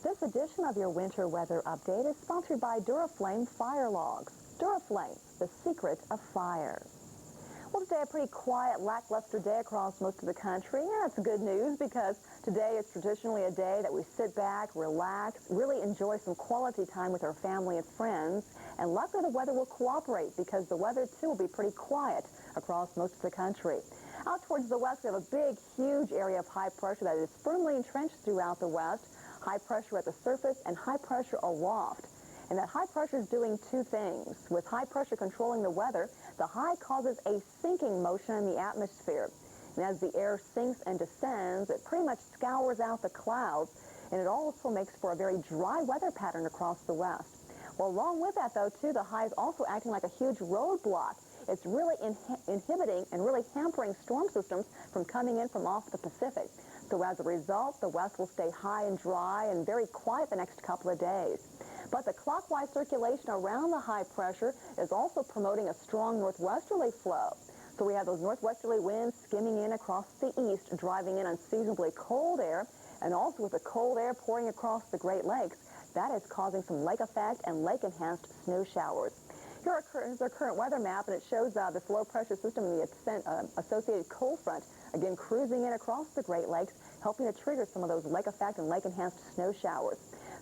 This edition of your winter weather update is sponsored by Duraflame Fire Logs. Duraflame, the secret of fire. Well, today a pretty quiet, lackluster day across most of the country. And that's good news because today is traditionally a day that we sit back, relax, really enjoy some quality time with our family and friends. And luckily the weather will cooperate because the weather too will be pretty quiet across most of the country. Out towards the west, we have a big, huge area of high pressure that is firmly entrenched throughout the west. High pressure at the surface and high pressure aloft. And that high pressure is doing two things. With high pressure controlling the weather, the high causes a sinking motion in the atmosphere. And as the air sinks and descends, it pretty much scours out the clouds, and it also makes for a very dry weather pattern across the west. Well, along with that, though, too, the high is also acting like a huge roadblock. It's really inhibiting and really hampering storm systems from coming in from off the Pacific. So as a result, the west will stay high and dry and very quiet the next couple of days. But the clockwise circulation around the high pressure is also promoting a strong northwesterly flow. So we have those northwesterly winds skimming in across the east, driving in unseasonably cold air, and also with the cold air pouring across the Great Lakes, that is causing some lake effect and lake-enhanced snow showers. Here's our current weather map, and it shows this low-pressure system and the associated cold front, again, cruising in across the Great Lakes, helping to trigger some of those lake effect and lake-enhanced snow showers.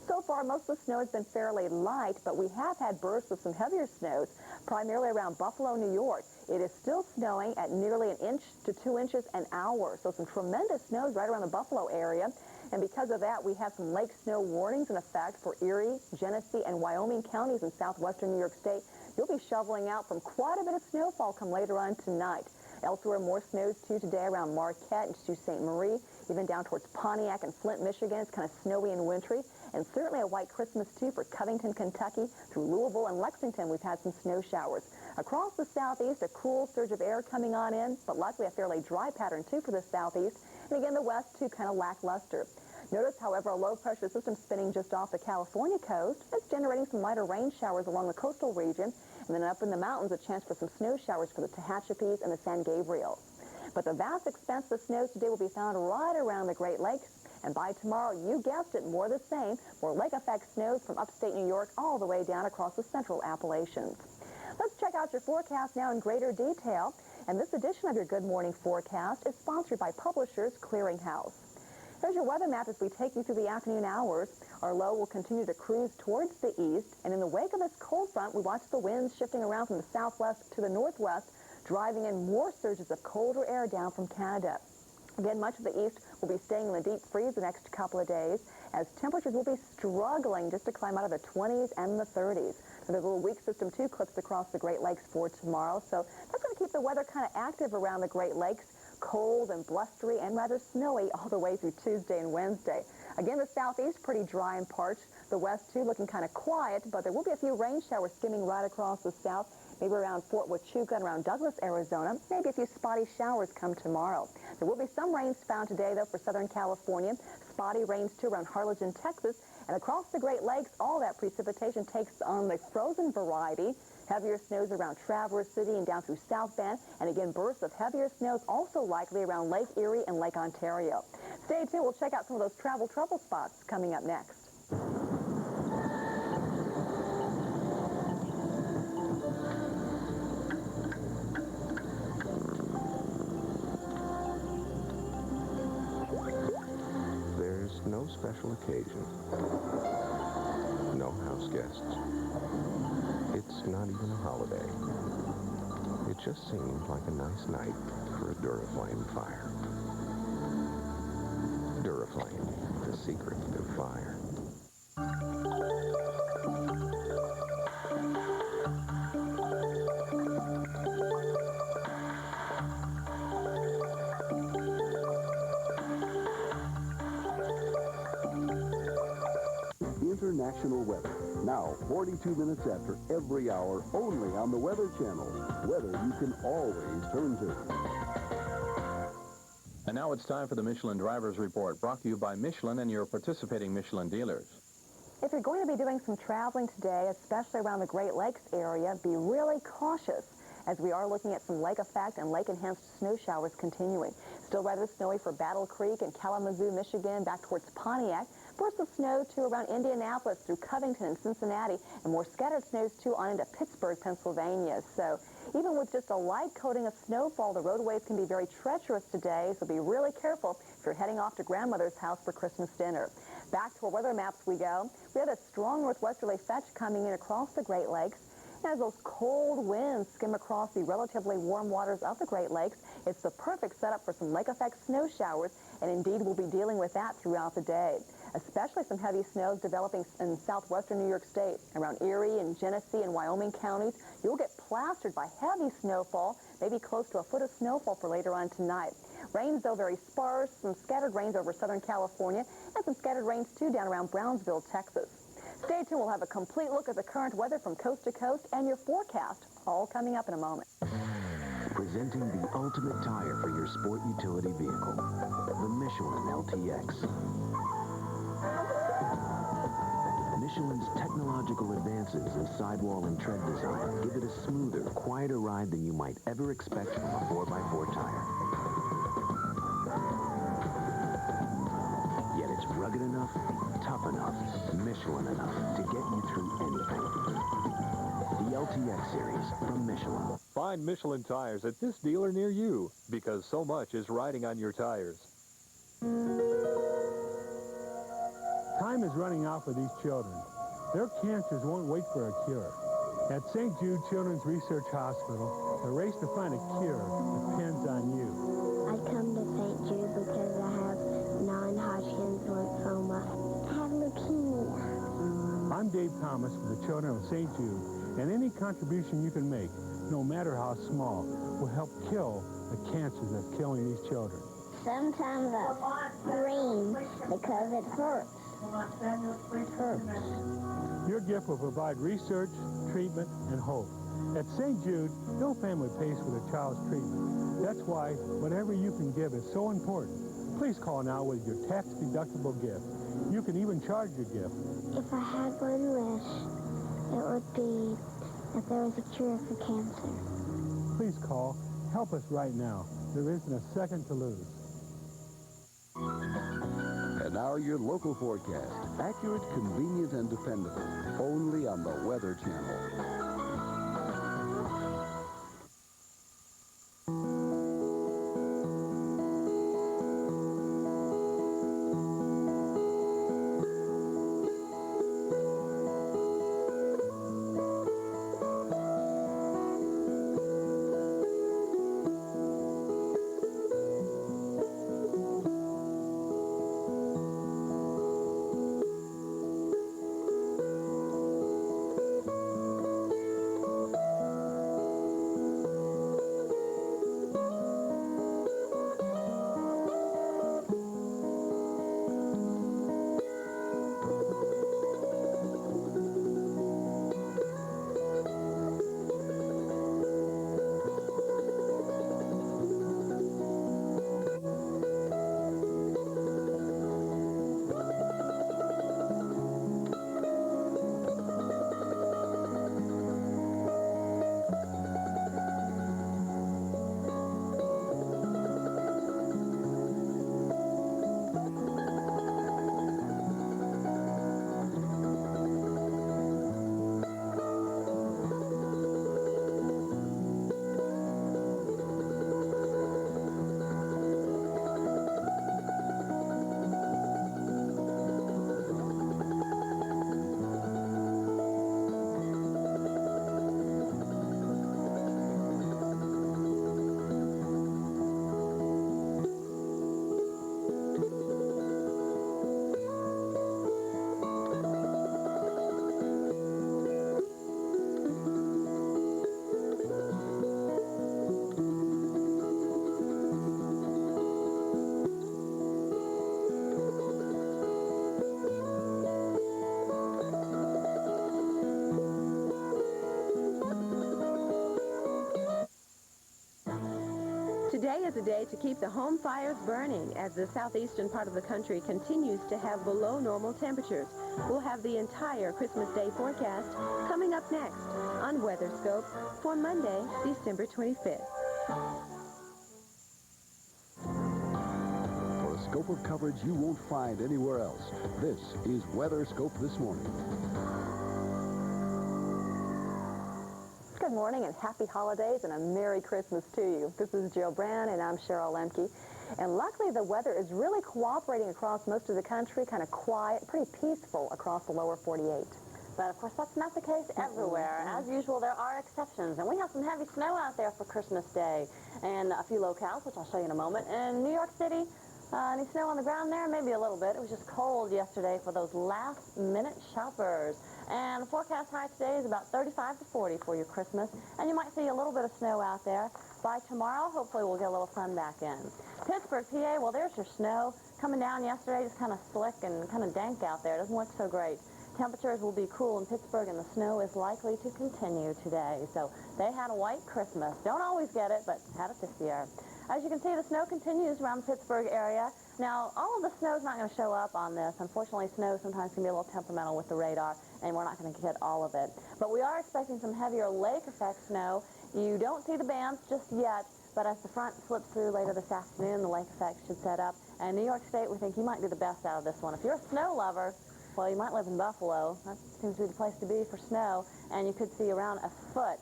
So far, most of the snow has been fairly light, but we have had bursts of some heavier snows, primarily around Buffalo, New York. It is still snowing at nearly 1 inch to 2 inches an hour, so some tremendous snows right around the Buffalo area. And because of that, we have some lake snow warnings in effect for Erie, Genesee, and Wyoming counties in southwestern New York State. You'll be shoveling out from quite a bit of snowfall come later on tonight. Elsewhere, more snows, too, today around Marquette and Sault Ste. Marie, even down towards Pontiac and Flint, Michigan. It's kind of snowy and wintry. And certainly a white Christmas, too, for Covington, Kentucky. Through Louisville and Lexington, we've had some snow showers. Across the southeast, a cool surge of air coming on in, but luckily a fairly dry pattern, too, for the southeast. And again, the west, too, kind of lackluster. Notice, however, a low-pressure system spinning just off the California coast. It's generating some lighter rain showers along the coastal region. And then up in the mountains, a chance for some snow showers for the Tehachapis and the San Gabriels. But the vast expanse of snows today will be found right around the Great Lakes. And by tomorrow, you guessed it, more the same, more lake effect snows from upstate New York all the way down across the central Appalachians. Let's check out your forecast now in greater detail. And this edition of your Good Morning Forecast is sponsored by Publishers Clearinghouse. Here's your weather map as we take you through the afternoon hours. Our low will continue to cruise towards the east, and in the wake of this cold front, we watch the winds shifting around from the southwest to the northwest, driving in more surges of colder air down from Canada. Again, much of the east will be staying in the deep freeze the next couple of days, as temperatures will be struggling just to climb out of the 20s and the 30s. And there's a little weak system, too, clips across the Great Lakes for tomorrow, so that's going to keep the weather kind of active around the Great Lakes. Cold and blustery and rather snowy all the way through Tuesday and Wednesday. Again, the southeast pretty dry and parched. The west, too, looking kind of quiet, but there will be a few rain showers skimming right across the south, maybe around Fort Huachuca and around Douglas, Arizona. Maybe a few spotty showers come tomorrow. There will be some rains found today, though, for Southern California. Spotty rains, too, around Harlingen, Texas. And across the Great Lakes, all that precipitation takes on the frozen variety. Heavier snows around Traverse City and down through South Bend. And again, bursts of heavier snows also likely around Lake Erie and Lake Ontario. Stay tuned. We'll check out some of those travel trouble spots coming up next. There's no special occasion. No house guests. It's not even a holiday. It just seemed like a nice night for a Duraflame fire. Duraflame, the secret of fire. International weather. Now, 42 minutes after every hour, only on the Weather Channel. Weather you can always turn to. And now it's time for the Michelin Drivers Report, brought to you by Michelin and your participating Michelin dealers. If you're going to be doing some traveling today, especially around the Great Lakes area, be really cautious, as we are looking at some lake effect and lake-enhanced snow showers continuing. Still rather snowy for Battle Creek and Kalamazoo, Michigan, back towards Pontiac. Bursts of snow, too, around Indianapolis through Covington and Cincinnati, and more scattered snows, too, on into Pittsburgh, Pennsylvania. So even with just a light coating of snowfall, the roadways can be very treacherous today, so be really careful if you're heading off to grandmother's house for Christmas dinner. Back to our weather maps we go. We have a strong northwesterly fetch coming in across the Great Lakes. As those cold winds skim across the relatively warm waters of the Great Lakes, it's the perfect setup for some lake effect snow showers, and indeed we'll be dealing with that throughout the day. Especially some heavy snows developing in southwestern New York State. Around Erie and Genesee and Wyoming counties, you'll get plastered by heavy snowfall, maybe close to a foot of snowfall for later on tonight. Rains, though, very sparse, some scattered rains over Southern California, and some scattered rains, too, down around Brownsville, Texas. Stay tuned. We'll have a complete look at the current weather from coast to coast and your forecast, all coming up in a moment. Presenting the ultimate tire for your sport utility vehicle, the Michelin LTX. Michelin's technological advances in sidewall and tread design give it a smoother, quieter ride than you might ever expect from a 4x4 tire. Yet it's rugged enough, tough enough, Michelin enough to get you through anything. The LTX series from Michelin. Find Michelin tires at this dealer near you, because so much is riding on your tires. Time is running out for these children. Their cancers won't wait for a cure. At St. Jude Children's Research Hospital, the race to find a cure depends on you. I come to St. Jude because I have non-Hodgkin's lymphoma. I have leukemia. I'm Dave Thomas for the children of St. Jude, and any contribution you can make, no matter how small, will help kill the cancer that's killing these children. Sometimes I scream because it hurts. It hurts. Your gift will provide research, treatment, and hope. At St. Jude, no family pays for their child's treatment. That's why whatever you can give is so important. Please call now with your tax-deductible gift. You can even charge your gift. If I had one wish, it would be that there was a cure for cancer. Please call. Help us right now. There isn't a second to lose. And now your local forecast. Accurate, convenient, and dependable. Only on the Weather Channel. Today is a day to keep the home fires burning as the southeastern part of the country continues to have below normal temperatures. We'll have the entire Christmas Day forecast coming up next on WeatherScope for Monday, December 25th. For a scope of coverage you won't find anywhere else. This is Weather Scope This Morning. Good morning and happy holidays and a Merry Christmas to you. This is Jill Brown and I'm Cheryl Lemke. And luckily the weather is really cooperating across most of the country, kind of quiet, pretty peaceful across the lower 48. But of course that's not the case everywhere. As usual, there are exceptions. And we have some heavy snow out there for Christmas Day. And a few locales, which I'll show you in a moment. In New York City, any snow on the ground there? Maybe a little bit. It was just cold yesterday for those last-minute shoppers. And the forecast high today is about 35 to 40 for your Christmas. And you might see a little bit of snow out there. By tomorrow, hopefully we'll get a little sun back in. Pittsburgh, PA, well, there's your snow. Coming down yesterday, just kind of slick and kind of dank out there. It doesn't look so great. Temperatures will be cool in Pittsburgh, and the snow is likely to continue today. So they had a white Christmas. Don't always get it, but had it this year. As you can see, the snow continues around the Pittsburgh area. Now, all of the snow is not going to show up on this. Unfortunately, snow sometimes can be a little temperamental with the radar, and we're not going to get all of it. But we are expecting some heavier lake effect snow. You don't see the bands just yet, but as the front slips through later this afternoon, the lake effect should set up. And New York State, we think you might do the best out of this one. If you're a snow lover, well, you might live in Buffalo. That seems to be the place to be for snow, and you could see around a foot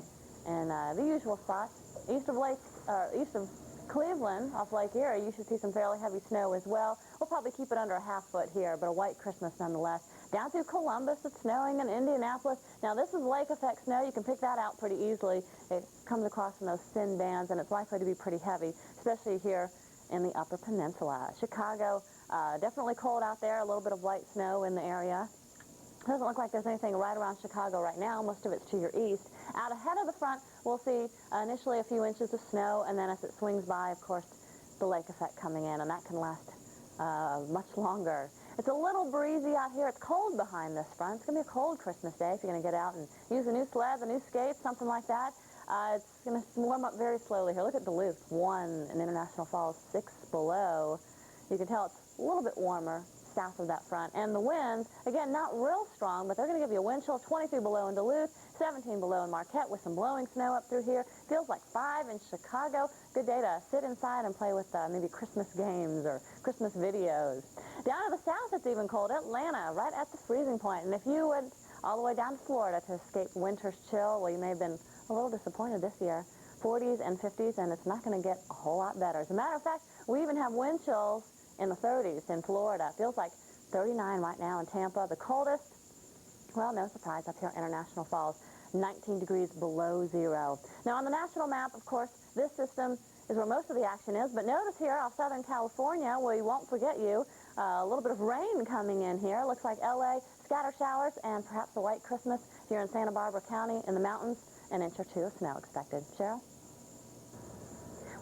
in the usual spots. East of Cleveland, off Lake Erie, you should see some fairly heavy snow as well. We'll probably keep it under a half foot here, but a white Christmas nonetheless. Down through Columbus, it's snowing in Indianapolis. Now, this is lake effect snow. You can pick that out pretty easily. It comes across in those thin bands, and it's likely to be pretty heavy, especially here in the Upper Peninsula. Chicago, definitely cold out there, a little bit of light snow in the area. Doesn't look like there's anything right around Chicago right now. Most of it's to your east. Out ahead of the front, we'll see initially a few inches of snow, and then as it swings by, of course, the lake effect coming in, and that can last much longer. It's a little breezy out here. It's cold behind this front. It's going to be a cold Christmas Day if you're going to get out and use a new sled, the new skates, something like that. It's going to warm up very slowly here. Look at Duluth, 1 in International Falls, 6 below. You can tell it's a little bit warmer south of that front. And the winds, again, not real strong, but they're going to give you a wind chill, 23 below in Duluth, 17 below in Marquette with some blowing snow up through here. Feels like 5 in Chicago. Good day to sit inside and play with maybe Christmas games or Christmas videos. Down to the south, it's even cold. Atlanta, right at the freezing point. And if you went all the way down to Florida to escape winter's chill, well, you may have been a little disappointed this year. 40s and 50s, and it's not going to get a whole lot better. As a matter of fact, we even have wind chills in the 30s in Florida. It feels like 39 right now in Tampa. The coldest, well, no surprise, up here in International Falls, 19 degrees below zero. Now, on the national map, of course, this system is where most of the action is. But notice here off Southern California, we won't forget you, a little bit of rain coming in here. Looks like L.A., scatter showers, and perhaps a white Christmas here in Santa Barbara County in the mountains. An inch or 2 of snow expected. Cheryl?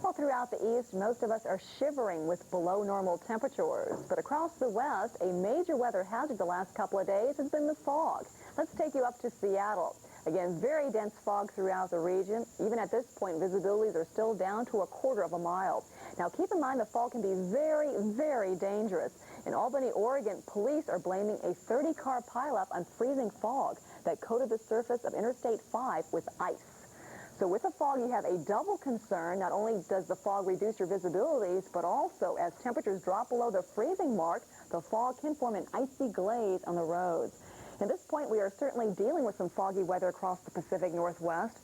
Well, throughout the east, most of us are shivering with below normal temperatures. But across the west, a major weather hazard the last couple of days has been the fog. Let's take you up to Seattle. Again, very dense fog throughout the region. Even at this point, visibilities are still down to 1/4 of a mile. Now, keep in mind the fog can be very, very dangerous. In Albany, Oregon, police are blaming a 30-car pileup on freezing fog that coated the surface of Interstate 5 with ice. So with the fog, you have a double concern. Not only does the fog reduce your visibilities, but also as temperatures drop below the freezing mark, the fog can form an icy glaze on the roads. At this point, we are certainly dealing with some foggy weather across the Pacific Northwest.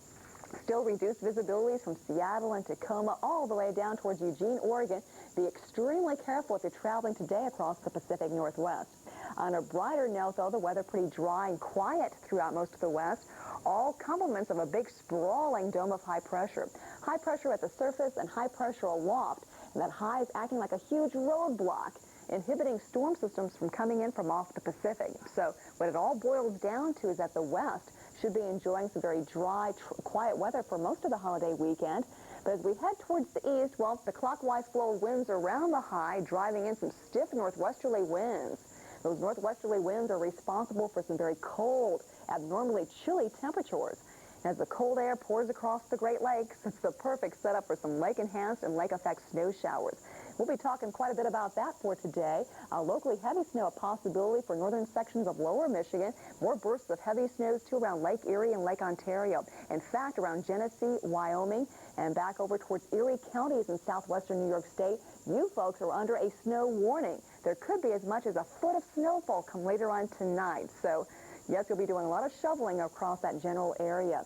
Still reduced visibilities from Seattle and Tacoma all the way down towards Eugene, Oregon. Be extremely careful if you're traveling today across the Pacific Northwest. On a brighter note, though, the weather pretty dry and quiet throughout most of the West. All complements of a big sprawling dome of high pressure. High pressure at the surface and high pressure aloft. And that high is acting like a huge roadblock, inhibiting storm systems from coming in from off the Pacific. So what it all boils down to is that the West should be enjoying some very dry, quiet weather for most of the holiday weekend. But as we head towards the east, well, the clockwise flow of winds around the high, driving in some stiff northwesterly winds. Those northwesterly winds are responsible for some very cold, abnormally chilly temperatures. As the cold air pours across the Great Lakes, it's the perfect setup for some lake-enhanced and lake-effect snow showers. We'll be talking quite a bit about that for today. Locally heavy snow, a possibility for northern sections of lower Michigan. More bursts of heavy snows, too, around Lake Erie and Lake Ontario. In fact, around Genesee, Wyoming, and back over towards Erie counties in southwestern New York State, you folks are under a snow warning. There could be as much as a foot of snowfall come later on tonight. So, yes, you'll be doing a lot of shoveling across that general area.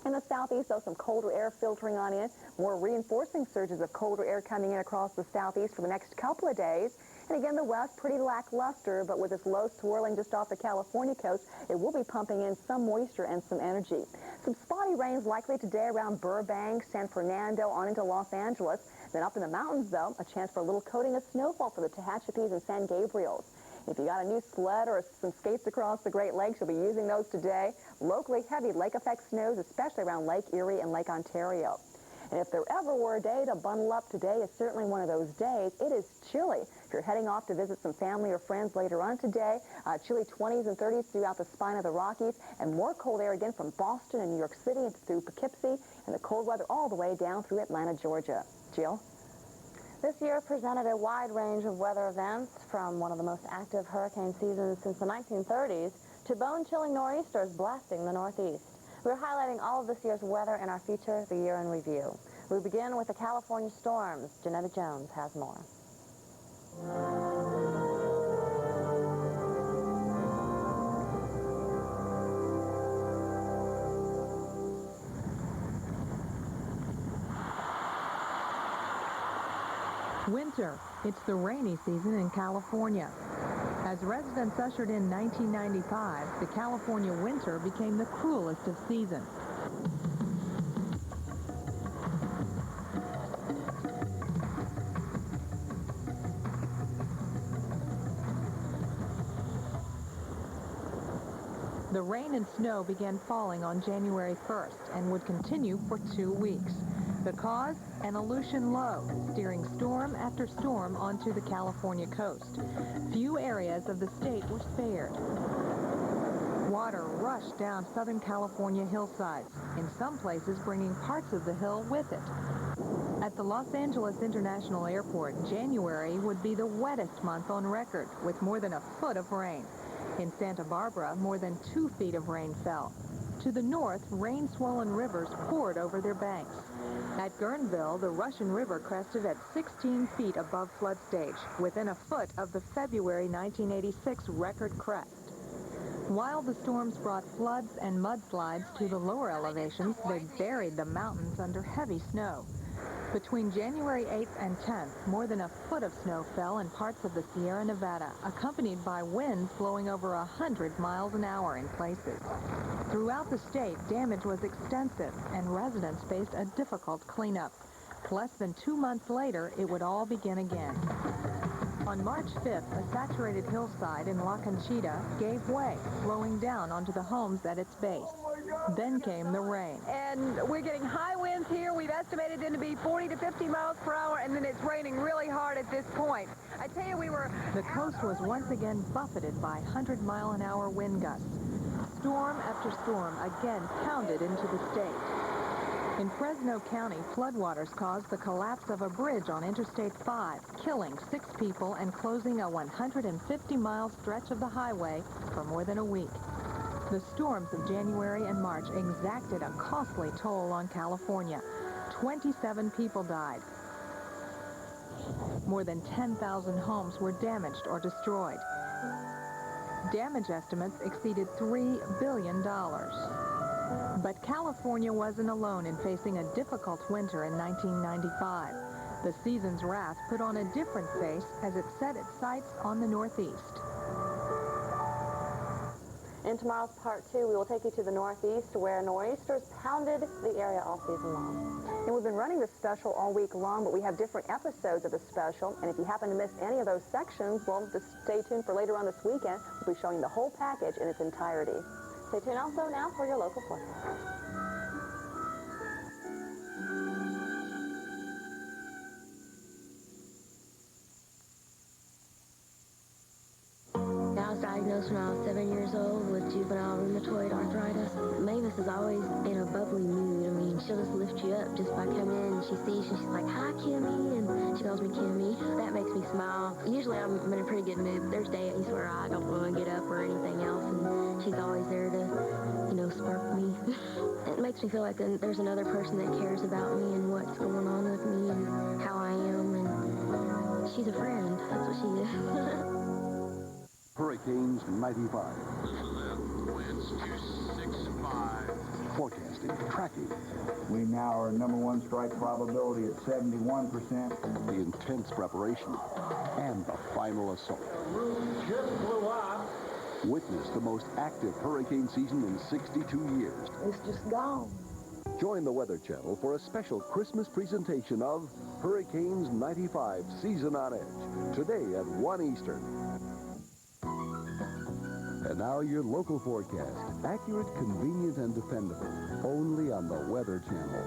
In the southeast, though, some colder air filtering on in. More reinforcing surges of colder air coming in across the southeast for the next couple of days. And again, the west, pretty lackluster, but with this low swirling just off the California coast, it will be pumping in some moisture and some energy. Some spotty rains likely today around Burbank, San Fernando, on into Los Angeles. Then up in the mountains, though, a chance for a little coating of snowfall for the Tehachapis and San Gabriels. If you got a new sled or some skates across the Great Lakes, you'll be using those today. Locally heavy lake effect snows, especially around Lake Erie and Lake Ontario. And if there ever were a day to bundle up, today is certainly one of those days. It is chilly. If you're heading off to visit some family or friends later on today, chilly 20s and 30s throughout the spine of the Rockies, and more cold air again from Boston and New York City and through Poughkeepsie, and the cold weather all the way down through Atlanta, Georgia. Jill? This year presented a wide range of weather events, from one of the most active hurricane seasons since the 1930s to bone-chilling nor'easters blasting the Northeast. We're highlighting all of this year's weather in our feature, The Year in Review. We begin with the California storms. Janetta Jones has more. Winter. It's the rainy season in California. As residents ushered in 1995, the California winter became the cruelest of seasons. The rain and snow began falling on January 1st and would continue for 2 weeks. The cause? An Aleutian low, steering storm after storm onto the California coast. Few areas of the state were spared. Water rushed down Southern California hillsides, in some places bringing parts of the hill with it. At the Los Angeles International Airport, January would be the wettest month on record, with more than a foot of rain. In Santa Barbara, more than 2 feet of rain fell. To the north, rain-swollen rivers poured over their banks. At Guerneville, the Russian River crested at 16 feet above flood stage, within a foot of the February 1986 record crest. While the storms brought floods and mudslides to the lower elevations, they buried the mountains under heavy snow. Between January 8th and 10th, more than a foot of snow fell in parts of the Sierra Nevada, accompanied by winds blowing over 100 miles an hour in places. Throughout the state, damage was extensive, and residents faced a difficult cleanup. Less than 2 months later, it would all begin again. On March 5th, a saturated hillside in La Conchita gave way, flowing down onto the homes at its base. Then came the rain. And we're getting high winds here. We've estimated them to be 40 to 50 miles per hour, and then it's raining really hard at this point. I tell you, The coast was once again buffeted by 100-mile-an-hour wind gusts. Storm after storm again pounded into the state. In Fresno County, floodwaters caused the collapse of a bridge on Interstate 5, killing 6 people and closing a 150-mile stretch of the highway for more than a week. The storms of January and March exacted a costly toll on California. 27 people died. More than 10,000 homes were damaged or destroyed. Damage estimates exceeded $3 billion. But California wasn't alone in facing a difficult winter in 1995. The season's wrath put on a different face as it set its sights on the Northeast. In tomorrow's Part 2, we will take you to the Northeast, where nor'easters pounded the area all season long. And we've been running this special all week long, but we have different episodes of the special. And if you happen to miss any of those sections, well, just stay tuned for later on this weekend. We'll be showing the whole package in its entirety. Stay tuned also now for your local forecast. I was diagnosed when I was 7 years old with juvenile rheumatoid arthritis. Mavis is always in a bubbly mood. I mean, she'll just lift you up just by coming in, and she sees you, she's like, "Hi, Kimmy," and she calls me Kimmy. That makes me smile. Usually I'm in a pretty good mood, but there's days where I don't want to get up or anything else, and she's always there to, you know, spark me. It makes me feel like there's another person that cares about me and what's going on with me and how I am, and she's a friend. That's what she is. Hurricanes 95. Winds 265. Forecasting, tracking, We now are number one strike probability at 71%. the intense preparation, and the final assault. The roof just blew up. Witness the most active hurricane season in 62 years. It's just gone. Join the Weather Channel for a special Christmas presentation of Hurricanes 95 Season on Edge, today at 1 Eastern. And now your local forecast. Accurate, convenient, and dependable. Only on the Weather Channel.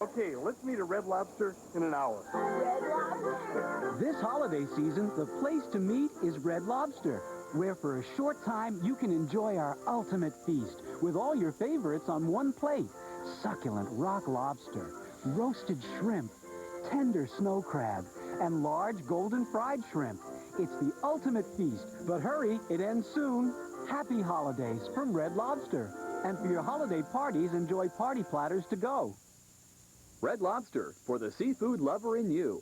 Okay, let's meet a Red Lobster in an hour. Red Lobster? This holiday season, the place to meet is Red Lobster, where for a short time you can enjoy our ultimate feast with all your favorites on one plate. Succulent rock lobster, roasted shrimp, tender snow crab, and large golden fried shrimp. It's the ultimate feast, but hurry, it ends soon. Happy holidays from Red Lobster. And for your holiday parties, enjoy party platters to go. Red Lobster, for the seafood lover in you.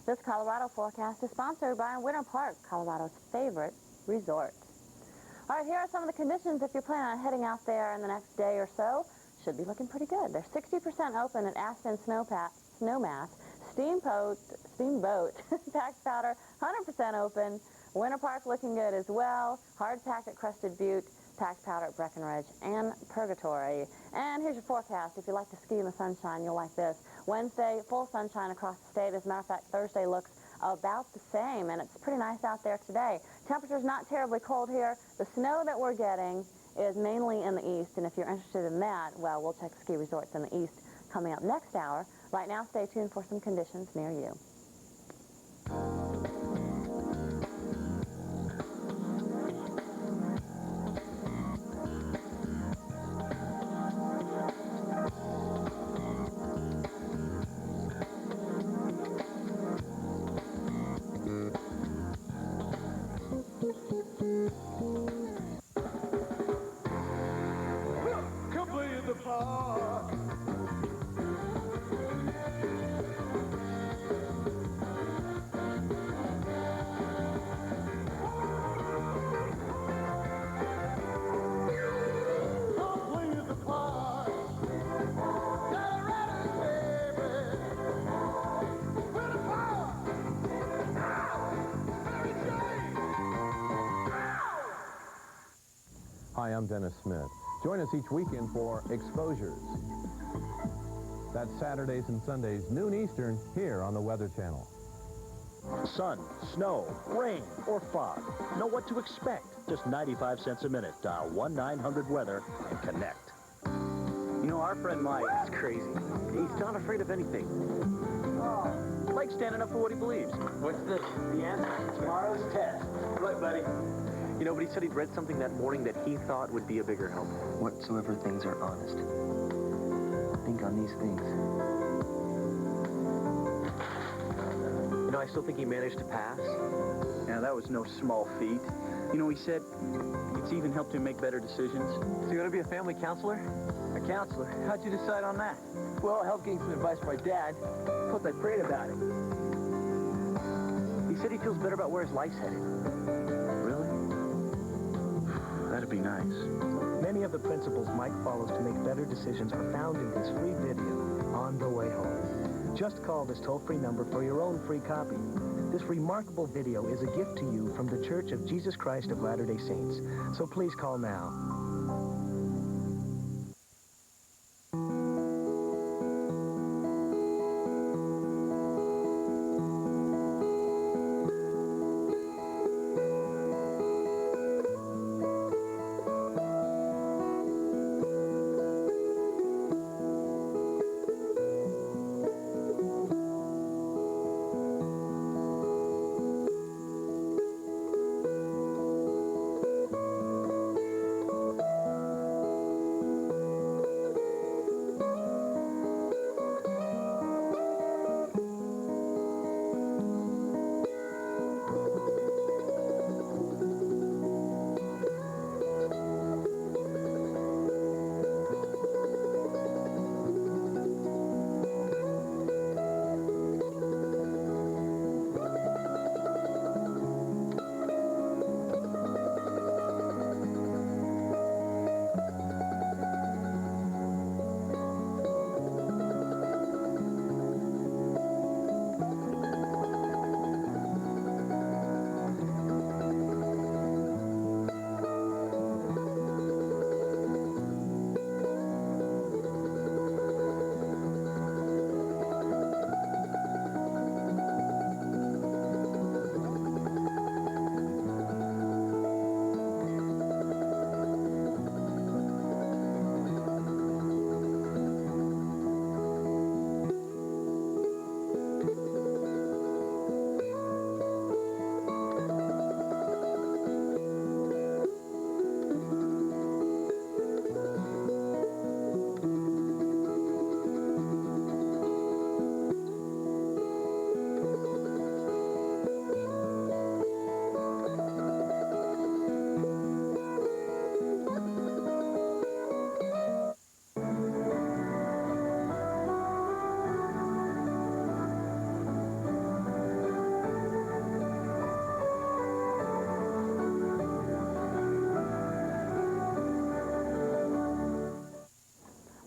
This Colorado forecast is sponsored by Winter Park, Colorado's favorite resort. All right, here are some of the conditions if you're planning on heading out there in the next day or so. Should be looking pretty good. They're 60% open at Aspen Snowmass, Steamboat, Packed Powder, 100% open. Winter Park looking good as well. Hard packed at Crested Butte, Packed Powder at Breckenridge, and Purgatory. And here's your forecast. If you like to ski in the sunshine, you'll like this. Wednesday, full sunshine across the state. As a matter of fact, Thursday looks about the same, and it's pretty nice out there today. Temperature's not terribly cold here. The snow that we're getting is mainly in the east, and if you're interested in that, well, we'll check ski resorts in the east coming up next hour. Right now, stay tuned for some conditions near you. Hi, I'm Dennis Smith. Join us each weekend for Exposures. That's Saturdays and Sundays, noon Eastern, here on the Weather Channel. Sun, snow, rain, or fog. Know what to expect. Just 95 cents a minute. Dial 1-900-WEATHER and connect. You know, our friend Mike is crazy. He's not afraid of anything. Like standing up for what he believes. What's this? The answer to tomorrow's test. Right, buddy. You know, but he said he'd read something that morning that he thought would be a bigger help. Whatsoever things are honest. Think on these things. You know, I still think he managed to pass. Yeah, that was no small feat. You know, he said it's even helped him make better decisions. So you want to be a family counselor? A counselor? How'd you decide on that? Well, I helped getting some advice from my dad. Plus, I prayed about it. He said he feels better about where his life's headed. Really? That'd be nice. Many of the principles Mike follows to make better decisions are found in his free video, On the Way Home. Just call this toll-free number for your own free copy. This remarkable video is a gift to you from the Church of Jesus Christ of Latter-day Saints. So please call now.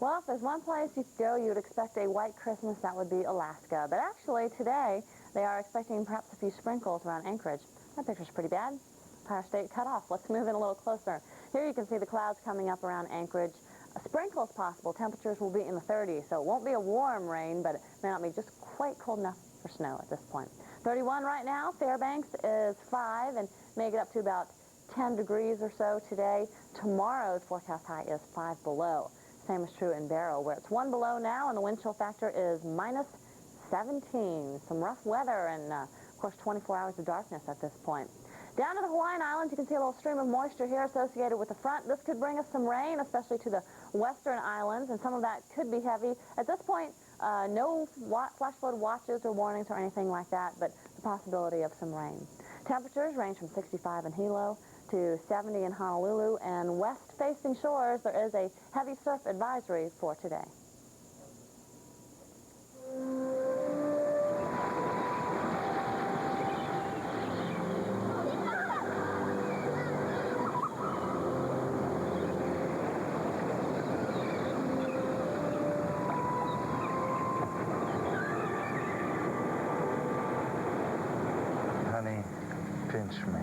Well, if there's one place you could go, you would expect a white Christmas, that would be Alaska. But actually, today, they are expecting perhaps a few sprinkles around Anchorage. That picture's pretty bad. Empire State cut off. Let's move in a little closer. Here you can see the clouds coming up around Anchorage. A sprinkle is possible. Temperatures will be in the 30s, so it won't be a warm rain, but it may not be just quite cold enough for snow at this point. 31 right now. Fairbanks is 5 and may get up to about 10 degrees or so today. Tomorrow's forecast high is 5 below. Same is true in Barrow, where it's 1 below now, and the wind chill factor is -17. Some rough weather and, of course, 24 hours of darkness at this point. Down to the Hawaiian Islands, you can see a little stream of moisture here associated with the front. This could bring us some rain, especially to the western islands, and some of that could be heavy. At this point, no flash flood watches or warnings or anything like that, but the possibility of some rain. Temperatures range from 65 in Hilo to 70 in Honolulu, and west-facing shores, there is a heavy surf advisory for today. Honey, pinch me.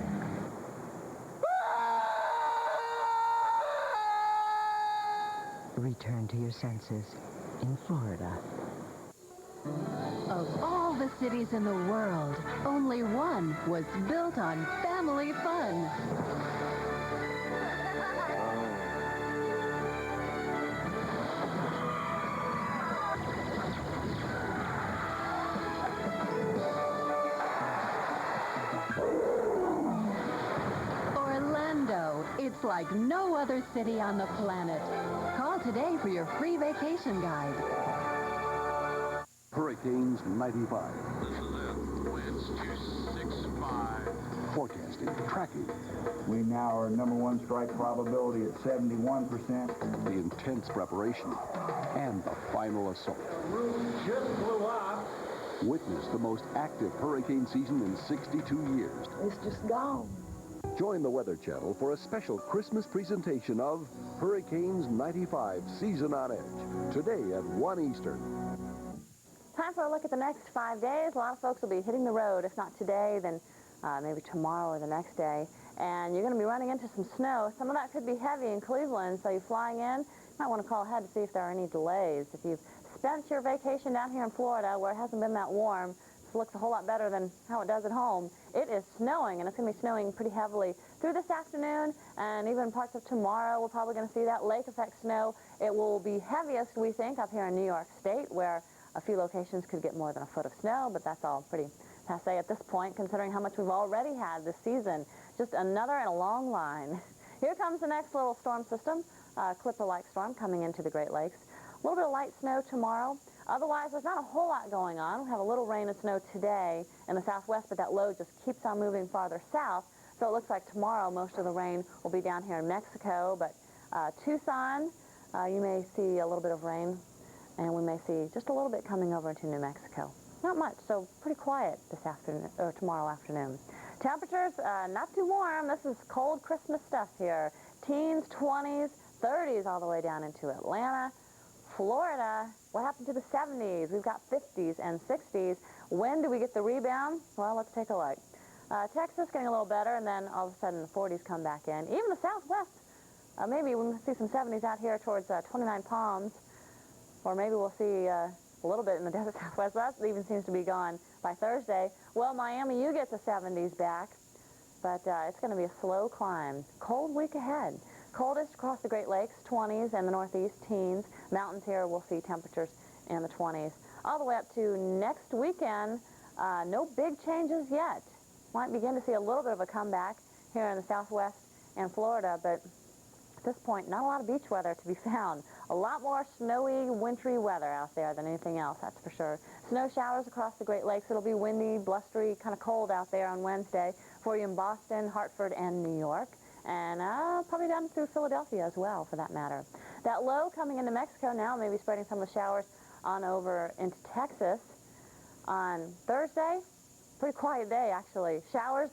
return to your senses in Florida. Of all the cities in the world, only one was built on family fun. Orlando, it's like no other city on the planet. Call today for your free vacation guide. Hurricanes 95. Winds 265. Forecasting, tracking. We now are #1 strike probability at 71%. The intense preparation and the final assault. The roof just blew up. Witness the most active hurricane season in 62 years. It's just gone. Join the Weather Channel for a special Christmas presentation of Hurricanes 95 Season on Edge. Today at 1 Eastern. Time for a look at the next 5 days. A lot of folks will be hitting the road. If not today, then maybe tomorrow or the next day. And you're going to be running into some snow. Some of that could be heavy in Cleveland, so you're flying in. You might want to call ahead to see if there are any delays. If you've spent your vacation down here in Florida where it hasn't been that warm, it looks a whole lot better than how it does at home. It is snowing, and it's going to be snowing pretty heavily through this afternoon, and even parts of tomorrow. We're probably going to see that lake effect snow. It will be heaviest, we think, up here in New York State, where a few locations could get more than a foot of snow, but that's all pretty passé at this point, considering how much we've already had this season. Just another in a long line. Here comes the next little storm system, Clipper-like storm coming into the Great Lakes. A little bit of light snow tomorrow. Otherwise, there's not a whole lot going on. We have a little rain and snow today in the southwest, but that low just keeps on moving farther south. So it looks like tomorrow most of the rain will be down here in Mexico. But Tucson, you may see a little bit of rain, and we may see just a little bit coming over into New Mexico. Not much, so pretty quiet this afternoon or tomorrow afternoon. Temperatures not too warm. This is cold Christmas stuff here. Teens, 20s, 30s all the way down into Atlanta. Florida, what happened to the 70s? We've got 50s and 60s. When do we get the rebound? Well, let's take a look. Texas getting a little better, and then all of a sudden the 40s come back in. Even the southwest, maybe we'll see some 70s out here towards 29 Palms, or maybe we'll see a little bit in the desert southwest. That even seems to be gone by Thursday. Well, Miami, you get the 70s back, but it's going to be a slow climb. Cold week ahead. Coldest across the Great Lakes, 20s, and the Northeast, teens. Mountains here, we'll see temperatures in the 20s. All the way up to next weekend, no big changes yet. Might begin to see a little bit of a comeback here in the southwest and Florida, but at this point, not a lot of beach weather to be found. A lot more snowy, wintry weather out there than anything else, that's for sure. Snow showers across the Great Lakes. It'll be windy, blustery, kind of cold out there on Wednesday for you in Boston, Hartford, and New York. And probably down through Philadelphia as well, for that matter. That low coming into Mexico now, maybe spreading some of the showers on over into Texas. On Thursday, pretty quiet day, actually. Showers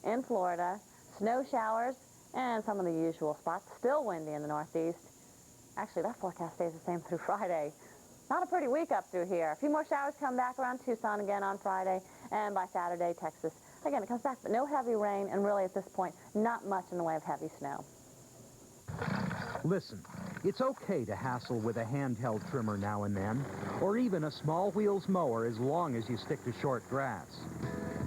in Florida, snow showers, and some of the usual spots. Still windy in the Northeast. Actually, that forecast stays the same through Friday. Not a pretty week up through here. A few more showers come back around Tucson again on Friday, and by Saturday, Texas. Again, it comes back, but no heavy rain, and really at this point, not much in the way of heavy snow. Listen, it's okay to hassle with a handheld trimmer now and then, or even a small wheels mower as long as you stick to short grass.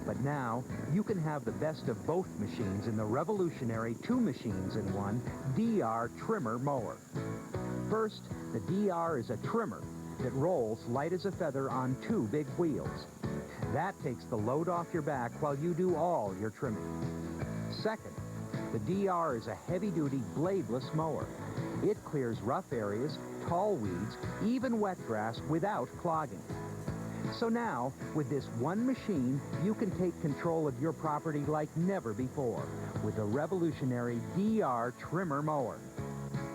But now, you can have the best of both machines in the revolutionary 2 machines in 1 DR trimmer mower. First, the DR is a trimmer that rolls light as a feather on 2 big wheels. That takes the load off your back while you do all your trimming. Second, the DR is a heavy-duty bladeless mower. It clears rough areas, tall weeds, even wet grass without clogging. So now, with this one machine, you can take control of your property like never before with the revolutionary DR trimmer mower.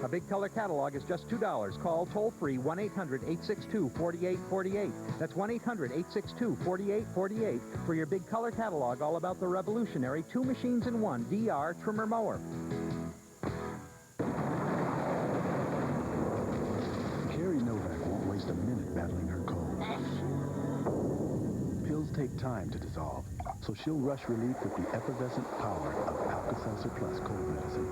A big color catalog is just $2. Call toll-free 1-800-862-4848. That's 1-800-862-4848 for your big color catalog all about the revolutionary 2 machines in 1 DR trimmer mower. Carrie Novak won't waste a minute battling her cold. Pills take time to dissolve, so she'll rush relief with the effervescent power of Alka-Seltzer Plus cold medicine.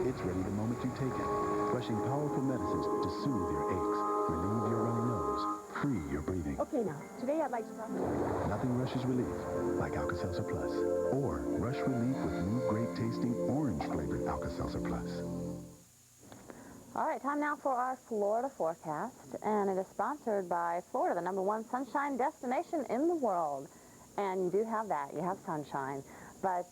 It's ready the moment you take it. crushing powerful medicines to soothe your aches, relieve your runny nose, free your breathing. Okay, now, today I'd like to talk about... Nothing rushes relief like Alka-Seltzer Plus. Or rush relief with new great-tasting orange-flavored Alka-Seltzer Plus. All right, time now for our Florida forecast, and it is sponsored by Florida, the #1 sunshine destination in the world. And you do have that. You have sunshine. But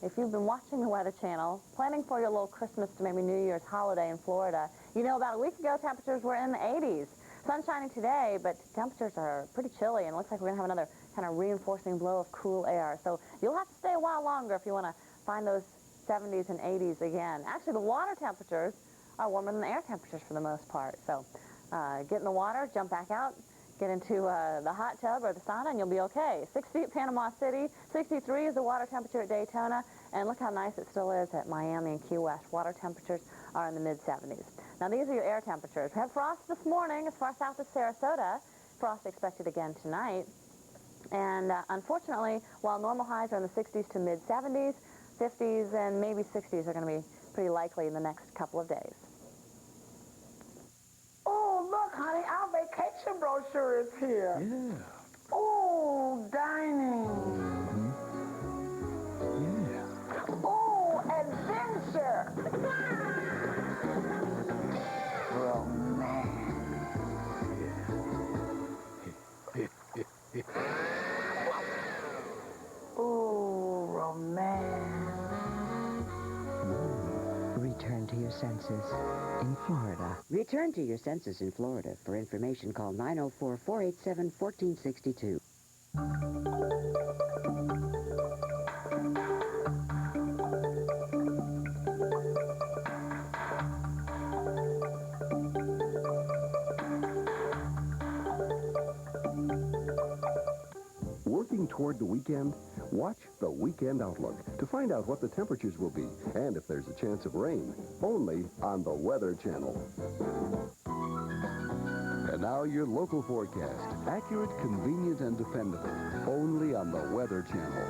if you've been watching the Weather Channel, planning for your little Christmas to maybe New Year's holiday in Florida, you know about a week ago temperatures were in the 80s. Sun shining today, but temperatures are pretty chilly, and it looks like we're going to have another kind of reinforcing blow of cool air. So you'll have to stay a while longer if you want to find those 70s and 80s again. Actually, the water temperatures are warmer than the air temperatures for the most part. So get in the water, jump back out, get into the hot tub or the sauna, and you'll be okay. 60 at Panama City, 63 is the water temperature at Daytona, and look how nice it still is at Miami and Key West. Water temperatures are in the mid-70s. Now, these are your air temperatures. We had frost this morning as far south as Sarasota. Frost expected again tonight. And unfortunately, while normal highs are in the 60s to mid-70s, 50s and maybe 60s are going to be pretty likely in the next couple of days. Oh, look, honey, our vacation brochure is here. Yeah. Oh, dining. Yeah. Oh, adventure. Oh, romance. Return to your senses in Florida. Return to your senses in Florida. For information, call 904-487-1462. Working toward the weekend? Watch The Weekend Outlook to find out what the temperatures will be and if there's a chance of rain. Only on the Weather Channel. And now your local forecast. Accurate, convenient, and dependable. Only on the Weather Channel.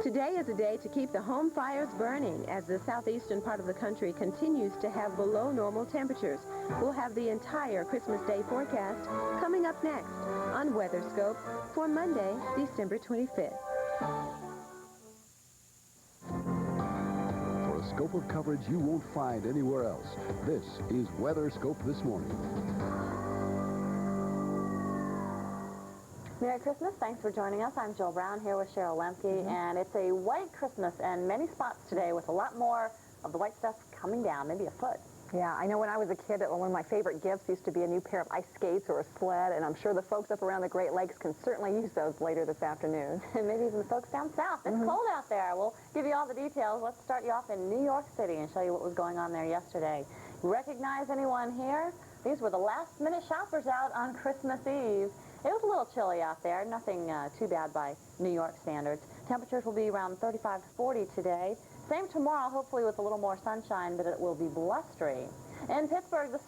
Today is a day to keep the home fires burning as the southeastern part of the country continues to have below normal temperatures. We'll have the entire Christmas Day forecast coming up next on WeatherScope for Monday, December 25th. For a scope of coverage you won't find anywhere else, this is WeatherScope This Morning. Merry Christmas. Thanks for joining us. I'm Jill Brown here with Cheryl Lemke, and it's a white Christmas and many spots today with a lot more of the white stuff coming down, maybe a foot. Yeah, I know when I was a kid, one of my favorite gifts used to be a new pair of ice skates or a sled, and I'm sure the folks up around the Great Lakes can certainly use those later this afternoon. And maybe even the folks down south. It's cold out there. We'll give you all the details. Let's start you off in New York City and show you what was going on there yesterday. Recognize anyone here? These were the last-minute shoppers out on Christmas Eve. It was a little chilly out there, nothing too bad by New York standards. Temperatures will be around 35 to 40 today. Same tomorrow, hopefully with a little more sunshine, but it will be blustery. In Pittsburgh, this